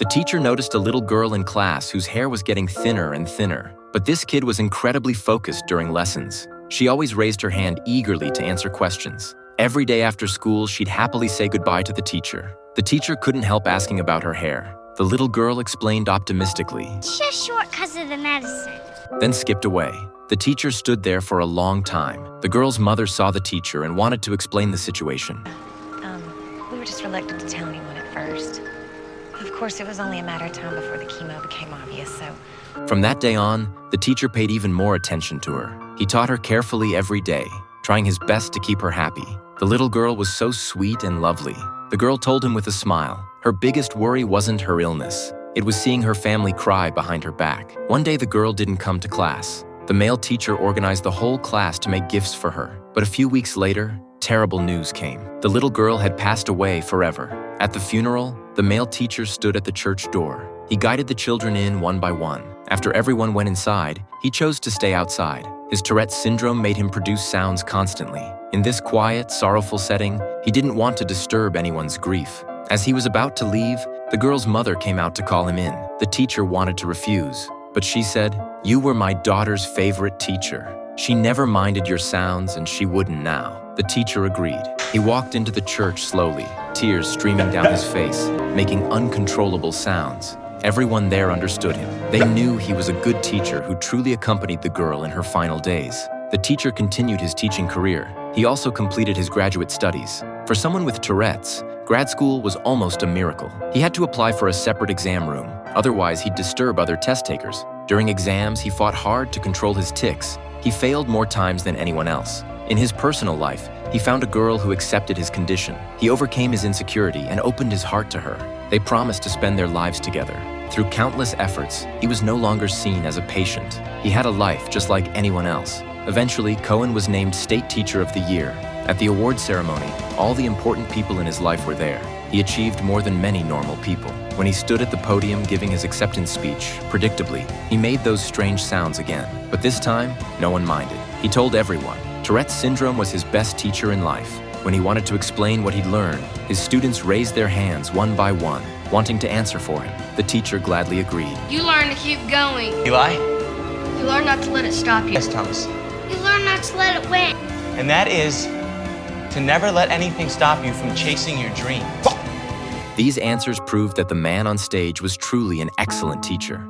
The teacher noticed a little girl in class whose hair was getting thinner and thinner, but this kid was incredibly focused during lessons. She always raised her hand eagerly to answer questions. Every day after school, she'd happily say goodbye to the teacher. The teacher couldn't help asking about her hair. The little girl explained optimistically, It's just short because of the medicine. then skipped away. The teacher stood there for a long time. The girl's mother saw the teacher and wanted to explain the situation. We were just reluctant to tell anyone at first. Of course, it was only a matter of time before the chemo became obvious, so... From that day on, the teacher paid even more attention to her. He taught her carefully every day, trying his best to keep her happy. The little girl was so sweet and lovely. The girl told him with a smile. Her biggest worry wasn't her illness. It was seeing her family cry behind her back. One day, the girl didn't come to class. The male teacher organized the whole class to make gifts for her. But a few weeks later, terrible news came. The little girl had passed away forever. At the funeral, the male teacher stood at the church door. He guided the children in one by one. After everyone went inside, he chose to stay outside. His Tourette's syndrome made him produce sounds constantly. In this quiet, sorrowful setting, he didn't want to disturb anyone's grief. As he was about to leave, the girl's mother came out to call him in. The teacher wanted to refuse, but she said, "You were my daughter's favorite teacher. She never minded your sounds, and she wouldn't now." The teacher agreed. He walked into the church slowly, tears streaming down his face, making uncontrollable sounds. Everyone there understood him. They knew he was a good teacher who truly accompanied the girl in her final days. The teacher continued his teaching career. He also completed his graduate studies. For someone with Tourette's, grad school was almost a miracle. He had to apply for a separate exam room, otherwise he'd disturb other test takers. During exams, he fought hard to control his tics. He failed more times than anyone else. In his personal life, he found a girl who accepted his condition. He overcame his insecurity and opened his heart to her. They promised to spend their lives together. Through countless efforts, he was no longer seen as a patient. He had a life just like anyone else. Eventually, Cohen was named State Teacher of the Year. At the award ceremony, all the important people in his life were there. He achieved more than many normal people. When he stood at the podium giving his acceptance speech, predictably, he made those strange sounds again. But this time, no one minded. He told everyone, Tourette's syndrome was his best teacher in life. When he wanted to explain what he'd learned, his students raised their hands one by one, wanting to answer for him. The teacher gladly agreed. You learn to keep going. Eli? You learn not to let it stop you. Yes, Thomas. You learn not to let it win. And that is to never let anything stop you from chasing your dream. These answers proved that the man on stage was truly an excellent teacher.